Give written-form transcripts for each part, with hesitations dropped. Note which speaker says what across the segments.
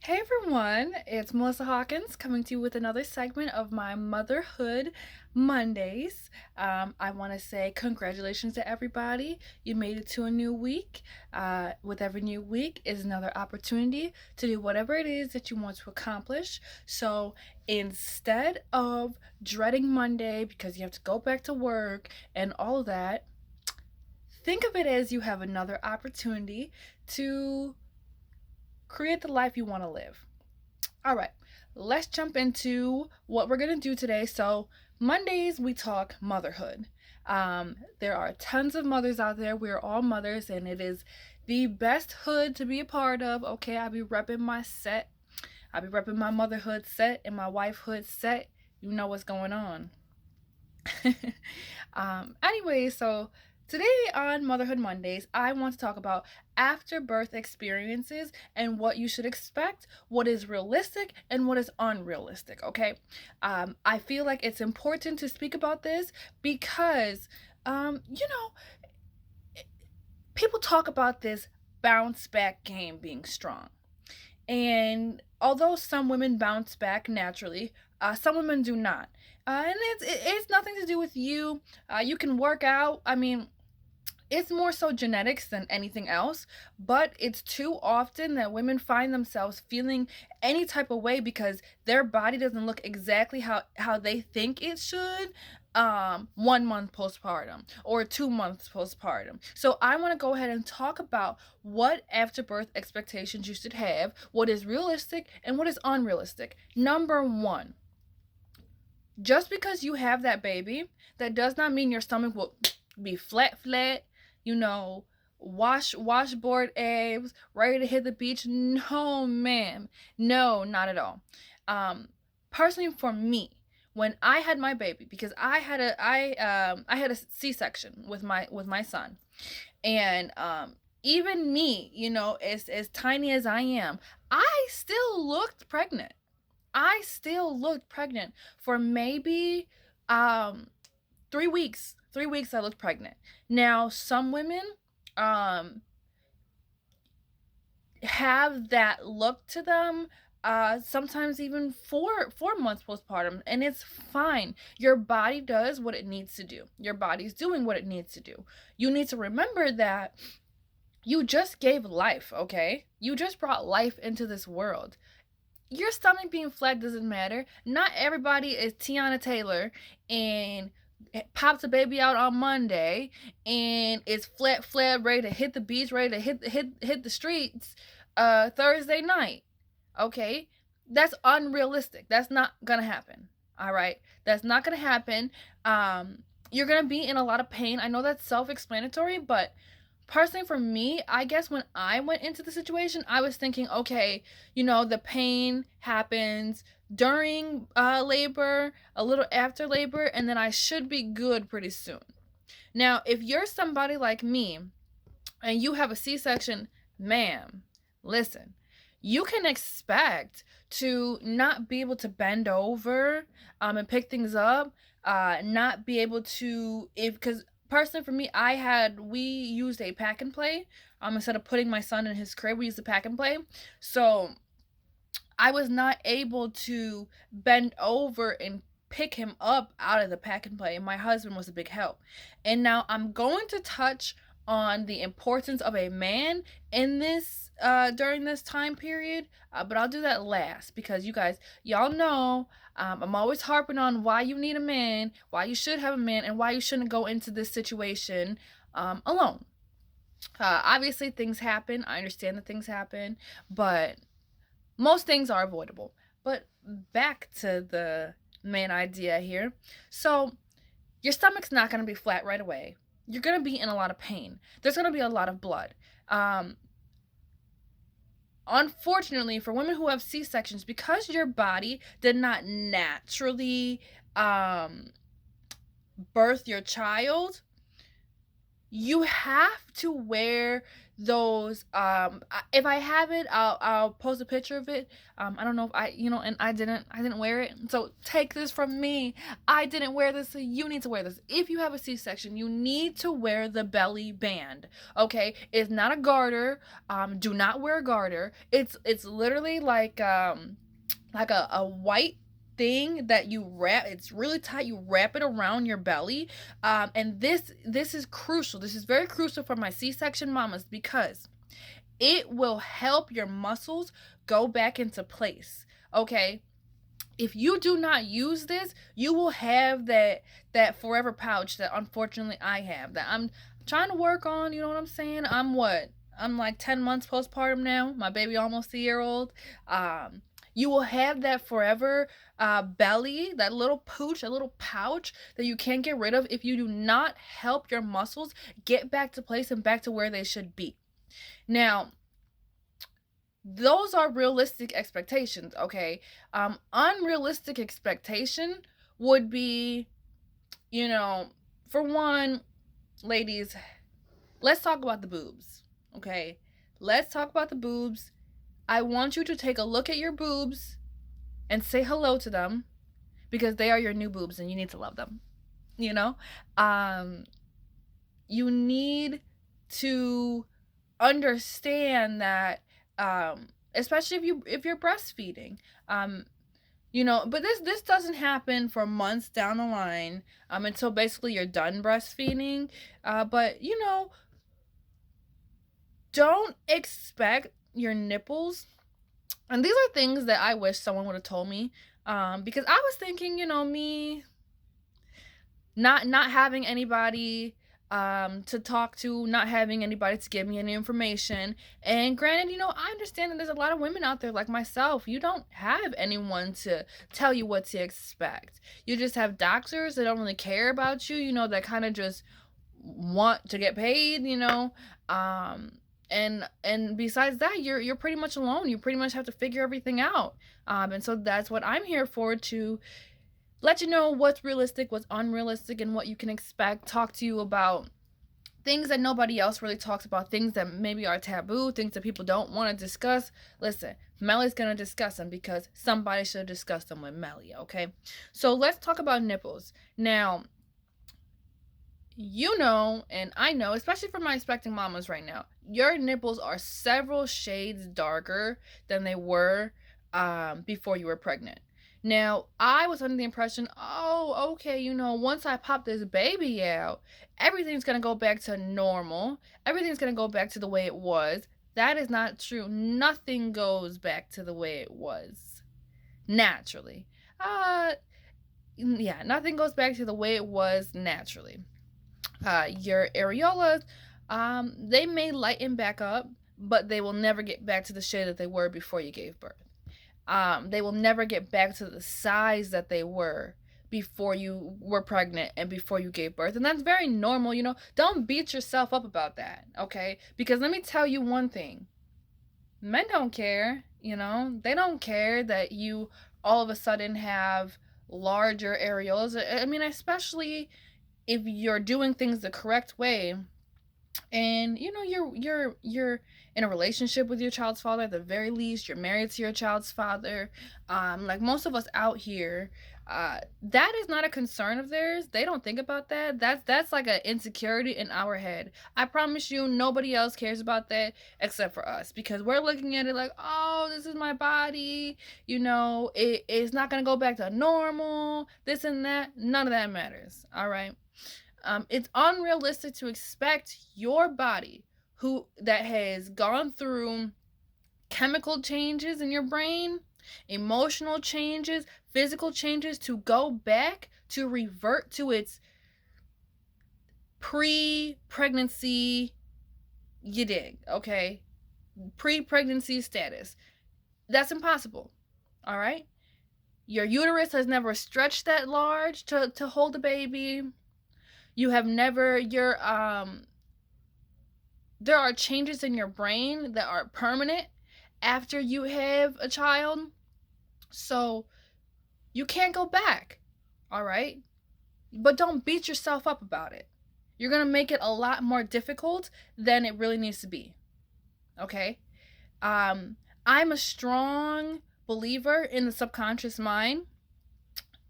Speaker 1: Hey everyone, it's Melissa Hawkins coming to you with another segment of my Motherhood Mondays. I want to say congratulations to everybody. You made it to a new week. With every new week is another opportunity to do whatever it is that you want to accomplish. So instead of dreading Monday because you have to go back to work and all of that, think of it as you have another opportunity to create the life you want to live. All right, let's jump into what we're going to do today. So, Mondays, we talk motherhood. There are tons of mothers out there. We're all mothers, and it is the best hood to be a part of. Okay, I'll be repping my set. I'll be repping my motherhood set and my wifehood set. You know what's going on. Anyway, so today on Motherhood Mondays, I want to talk about after birth experiences and what you should expect, what is realistic, and what is unrealistic. Okay, I feel like it's important to speak about this because, you know, people talk about this bounce back game being strong. And although some women bounce back naturally, some women do not. And it's nothing to do with you. You can work out. I mean, it's more so genetics than anything else, but it's too often that women find themselves feeling any type of way because their body doesn't look exactly how they think it should 1 month postpartum or 2 months postpartum. So I want to go ahead and talk about what afterbirth expectations you should have, what is realistic and what is unrealistic. Number one, just because you have that baby, that does not mean your stomach will be flat, you know, washboard abs, ready to hit the beach. No, ma'am. No, not at all. Um, Personally for me, when I had my baby, because I had a C-section with my son, and even me, as tiny as I am, I still looked pregnant. I still looked pregnant for maybe um 3 weeks. 3 weeks I looked pregnant. Now some women um have that look to them, sometimes even 4 months postpartum, and it's fine. Your body does what it needs to do. Your body's doing what it needs to do. You need to remember that you just gave life, okay? You just brought life into this world. Your stomach being flat doesn't matter. Not everybody is Tiana Taylor and pops a baby out on Monday and is flat, ready to hit the beach, ready to hit the streets Thursday night. Okay? That's unrealistic. That's not gonna happen. All right? That's not gonna happen. You're gonna be in a lot of pain. I know that's self-explanatory, but personally for me, I guess when I went into the situation, I was thinking, okay, the pain happens during labor, a little after labor, and then I should be good pretty soon. Now, if you're somebody like me and you have a C-section, ma'am, listen, you can expect to not be able to bend over and pick things up, not be able to, if because personally for me, we used a pack and play. Instead of putting my son in his crib, we used a pack and play. So I was not able to bend over and pick him up out of the pack and play. And my husband was a big help. And now I'm going to touch on the importance of a man in this during this time period, but I'll do that last because y'all know, I'm always harping on why you need a man, why you should have a man, and why you shouldn't go into this situation alone. Obviously things happen. I understand that things happen, but most things are avoidable. But back to the main idea here. So, your stomach's not going to be flat right away. You're going to be in a lot of pain. There's going to be a lot of blood. Unfortunately, for women who have C-sections, because your body did not naturally birth your child, you have to wear those if I have it, I'll post a picture of it. I don't know if and I didn't wear it. So take this from me. I didn't wear this, so you need to wear this. If you have a C-section, you need to wear the belly band. Okay? It's not a garter. Do not wear a garter. It's literally like a white thing that you wrap. It's really tight. You wrap it around your belly. And this is crucial. This is very crucial for my C-section mamas, because it will help your muscles go back into place. Okay? If you do not use this, you will have that forever pouch that unfortunately I have, that I'm trying to work on. You know what I'm saying? I'm like 10 months postpartum now. My baby almost a year old. You will have that forever belly, that little pooch, that little pouch that you can't get rid of if you do not help your muscles get back to place and back to where they should be. Now, those are realistic expectations, okay? Unrealistic expectation would be, for one, ladies, let's talk about the boobs, okay? Let's talk about the boobs. I want you to take a look at your boobs and say hello to them, because they are your new boobs and you need to love them, you know? You need to understand that, especially if you're breastfeeding, but this doesn't happen for months down the line, until basically you're done breastfeeding. But don't expect your nipples, and these are things that I wish someone would have told me, because I was thinking, me not having anybody to talk to, not having anybody to give me any information. And granted, I understand that there's a lot of women out there like myself. You don't have anyone to tell you what to expect. You just have doctors that don't really care about you, that kind of just want to get paid, and besides that, you're pretty much alone. You pretty much have to figure everything out. And so that's what I'm here for, to let you know what's realistic, what's unrealistic, and what you can expect. Talk to you about things that nobody else really talks about, things that maybe are taboo, things that people don't want to discuss. Listen, Melly's going to discuss them, because somebody should have discussed them with Melly, okay? So let's talk about nipples. Now, and I know, especially for my expecting mamas right now, your nipples are several shades darker than they were before you were pregnant. Now, I was under the impression, oh, okay, once I pop this baby out, everything's going to go back to normal. Everything's going to go back to the way it was. That is not true. Nothing goes back to the way it was naturally. Nothing goes back to the way it was naturally. Your areolas, they may lighten back up, but they will never get back to the shade that they were before you gave birth. They will never get back to the size that they were before you were pregnant and before you gave birth. And that's very normal, Don't beat yourself up about that, okay? Because let me tell you one thing. Men don't care, They don't care that you all of a sudden have larger areolas. I mean, especially if you're doing things the correct way, and you're in a relationship with your child's father. At the very least, you're married to your child's father. Like most of us out here, that is not a concern of theirs. They don't think about that. That's like an insecurity in our head. I promise you, nobody else cares about that except for us, because we're looking at it like, oh, this is my body, it's not gonna go back to normal, this and that. None of that matters. All right. It's unrealistic to expect your body, that has gone through chemical changes in your brain, emotional changes, physical changes, to go back, to revert to its pre-pregnancy, you dig, okay? Pre-pregnancy status. That's impossible, all right? Your uterus has never stretched that large to hold a baby. You have never, there are changes in your brain that are permanent after you have a child. So you can't go back, all right? But don't beat yourself up about it. You're going to make it a lot more difficult than it really needs to be, Okay. Um, I'm a strong believer in the subconscious mind.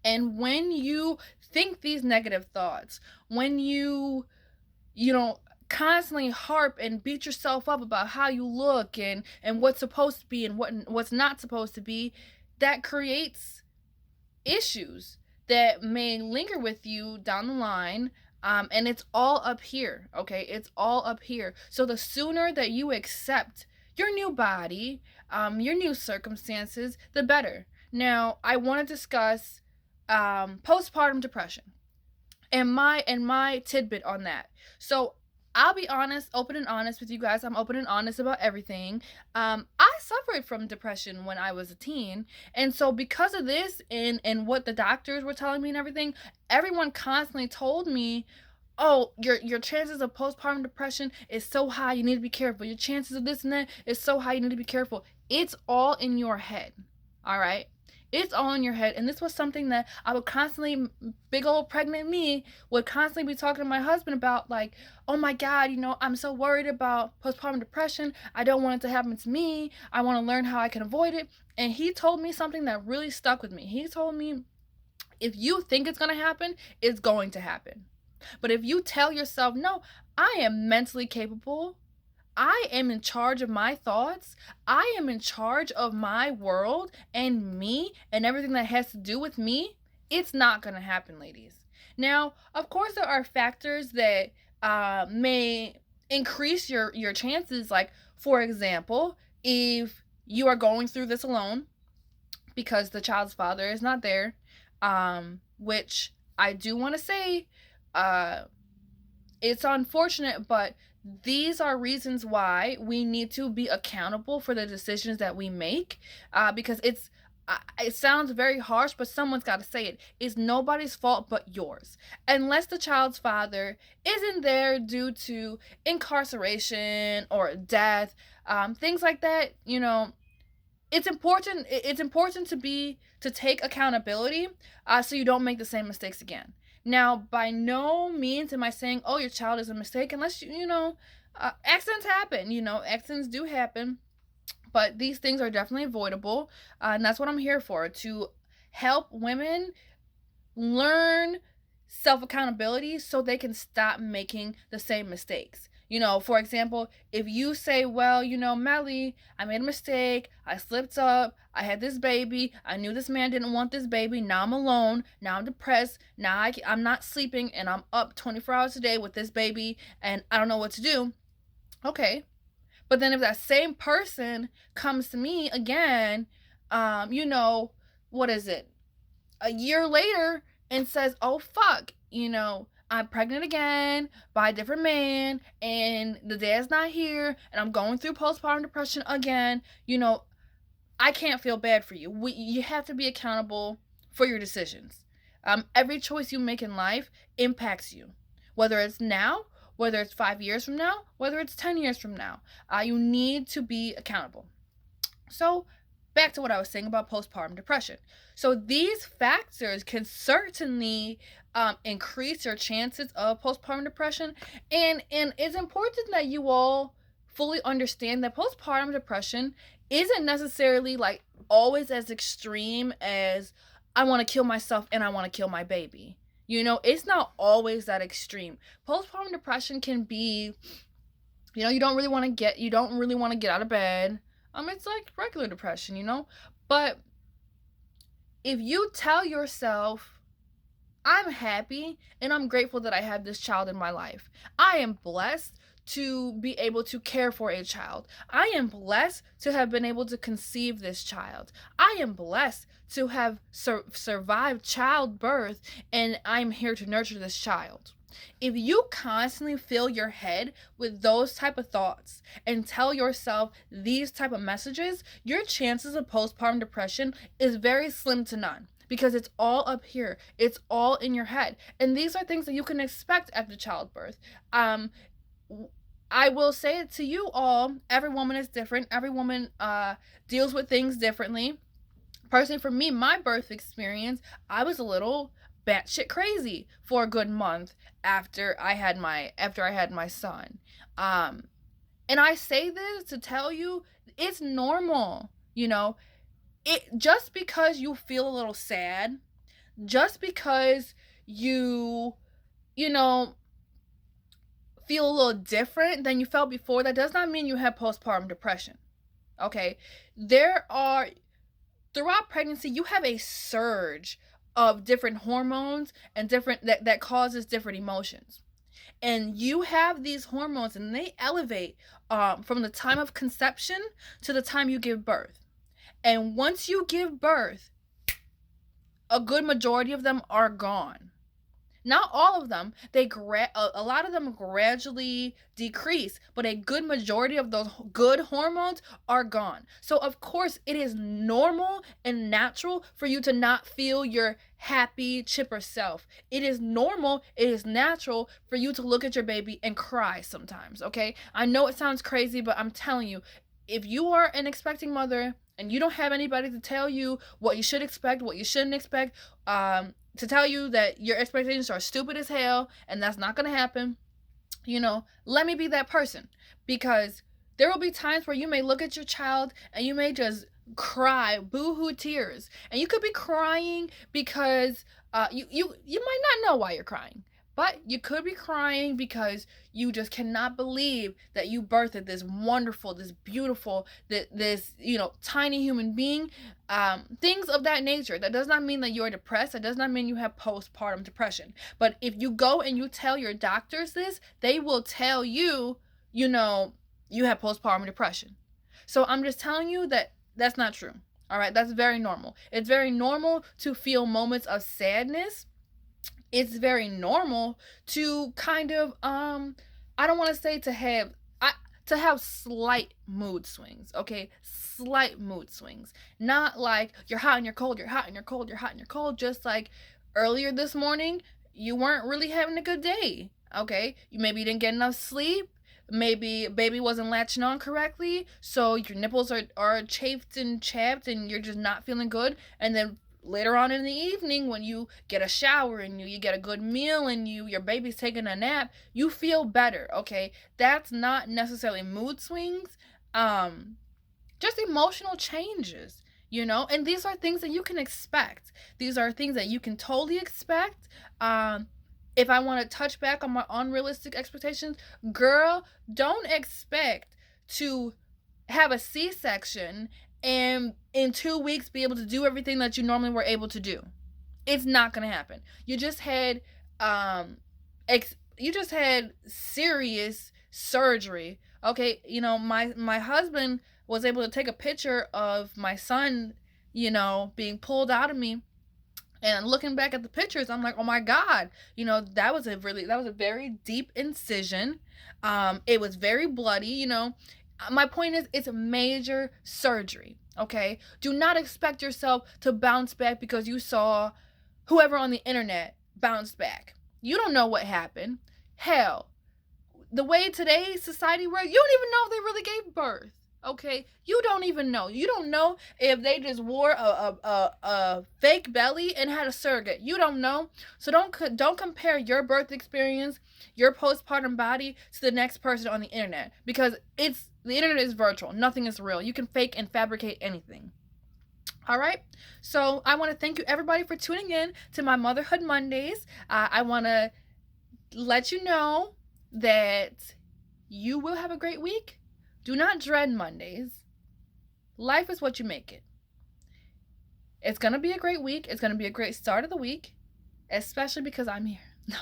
Speaker 1: And when you think these negative thoughts, when you know, constantly harp and beat yourself up about how you look and what's supposed to be and what's not supposed to be, that creates issues that may linger with you down the line. And it's all up here, okay? It's all up here. So the sooner that you accept your new body, your new circumstances, the better. Now, I want to discuss postpartum depression and my tidbit on that. So I'll be honest, open and honest with you guys. I'm open and honest about everything. I suffered from depression when I was a teen, and so because of this and what the doctors were telling me and everything, everyone constantly told me, "Oh, your chances of postpartum depression is so high. You need to be careful. Your chances of this and that is so high. You need to be careful." It's all in your head. All right. It's all in your head. And this was something that I would constantly, big old pregnant me, would constantly be talking to my husband about, like, oh my God, I'm so worried about postpartum depression. I don't want it to happen to me. I want to learn how I can avoid it. And he told me something that really stuck with me. He told me, if you think it's going to happen, it's going to happen. But if you tell yourself, no, I am mentally capable, I am in charge of my thoughts. I am in charge of my world and me and everything that has to do with me. It's not going to happen, ladies. Now, of course, there are factors that may increase your chances. Like, for example, if you are going through this alone because the child's father is not there, which I do want to say, uh, it's unfortunate, but these are reasons why we need to be accountable for the decisions that we make, because it sounds very harsh, but someone's got to say it. It's nobody's fault but yours. Unless the child's father isn't there due to incarceration or death, things like that, it's important to take accountability, so you don't make the same mistakes again. Now, by no means am I saying, oh, your child is a mistake, unless accidents happen. Accidents do happen, but these things are definitely avoidable, and that's what I'm here for, to help women learn self accountability so they can stop making the same mistakes. For example, if you say, well, Melly, I made a mistake, I slipped up, I had this baby, I knew this man didn't want this baby, now I'm alone, now I'm depressed, now I'm not sleeping, and I'm up 24 hours a day with this baby, and I don't know what to do. Okay. But then if that same person comes to me again, what is it? A year later and says, "Oh fuck, I'm pregnant again by a different man and the dad's not here and I'm going through postpartum depression again." I can't feel bad for you. You have to be accountable for your decisions. Every choice you make in life impacts you, whether it's now, whether it's 5 years from now, whether it's 10 years from now. You need to be accountable. So, back to what I was saying about postpartum depression. So, these factors can certainly increase your chances of postpartum depression. And it's important that you all fully understand that postpartum depression isn't necessarily like always as extreme as I want to kill myself and I want to kill my baby. It's not always that extreme. Postpartum depression can be, you don't really want to get out of bed. It's like regular depression. But if you tell yourself, I'm happy and I'm grateful that I have this child in my life. I am blessed to be able to care for a child. I am blessed to have been able to conceive this child. I am blessed to have survived childbirth, and I'm here to nurture this child. If you constantly fill your head with those type of thoughts and tell yourself these type of messages, your chances of postpartum depression is very slim to none, because it's all up here. It's all in your head. And these are things that you can expect after childbirth. I will say it to you all, every woman is different. Every woman deals with things differently. Personally, for me, my birth experience, I was a little batshit crazy for a good month after I had my son. And I say this to tell you it's normal, you know. It just because you feel a little sad, just because you you know feel a little different than you felt before, that does not mean you have postpartum depression. Okay? There are Throughout pregnancy, you have a surge of different hormones and different that causes different emotions. And you have these hormones and they elevate from the time of conception to the time you give birth. And once you give birth, a good majority of them are gone. Not all of them. A lot of them gradually decrease, but a good majority of those good hormones are gone. So of course, it is normal and natural for you to not feel your happy, chipper self. It is normal, it is natural for you to look at your baby and cry sometimes, okay? I know it sounds crazy, but I'm telling you, if you are an expecting mother and you don't have anybody to tell you what you should expect, what you shouldn't expect, to tell you that your expectations are stupid as hell and that's not going to happen, let me be that person. Because there will be times where you may look at your child and you may just cry boo-hoo tears, and you could be crying because you might not know why you're crying, but you could be crying because you just cannot believe that you birthed this wonderful, this beautiful, this tiny human being. Things of that nature. That does not mean that you're depressed. That does not mean you have postpartum depression. But if you go and you tell your doctors this, they will tell you, you have postpartum depression. So I'm just telling you that that's not true. All right, that's very normal. It's very normal to feel moments of sadness. It's very normal to kind of I don't want to say to have slight mood swings, okay? Slight mood swings. Not like you're hot and you're cold, you're hot and you're cold, you're hot and you're cold. Just like earlier this morning, you weren't really having a good day, okay? Maybe you didn't get enough sleep. Maybe baby wasn't latching on correctly, so your nipples are chafed and chapped and you're just not feeling good. And then later on in the evening, when you get a shower and you get a good meal and your baby's taking a nap, you feel better, okay? That's not necessarily mood swings, just emotional changes, and these are things that you can expect. These are things that you can totally expect. If I want to touch back on my unrealistic expectations, girl, don't expect to have a C-section and in 2 weeks be able to do everything that you normally were able to do. It's not gonna happen. You just had serious surgery. Okay, my husband was able to take a picture of my son, being pulled out of me. And looking back at the pictures, I'm like, oh my God, that was a very deep incision. It was very bloody, My point is, it's a major surgery, okay? Do not expect yourself to bounce back because you saw whoever on the internet bounce back. You don't know what happened. Hell, the way today's society works, you don't even know if they really gave birth. Okay, you don't even know. You don't know if they just wore a fake belly and had a surrogate. You don't know. So don't compare your birth experience, your postpartum body, to the next person on the internet, because the internet is virtual. Nothing is real. You can fake and fabricate anything. All right. So I want to thank you everybody for tuning in to my Motherhood Mondays. I want to let you know that you will have a great week. Do not dread Mondays. Life is what you make it. It's going to be a great week. It's going to be a great start of the week, especially because I'm here. No,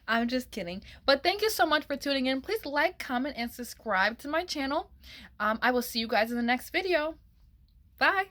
Speaker 1: I'm just kidding. But thank you so much for tuning in. Please like, comment, and subscribe to my channel. I will see you guys in the next video. Bye.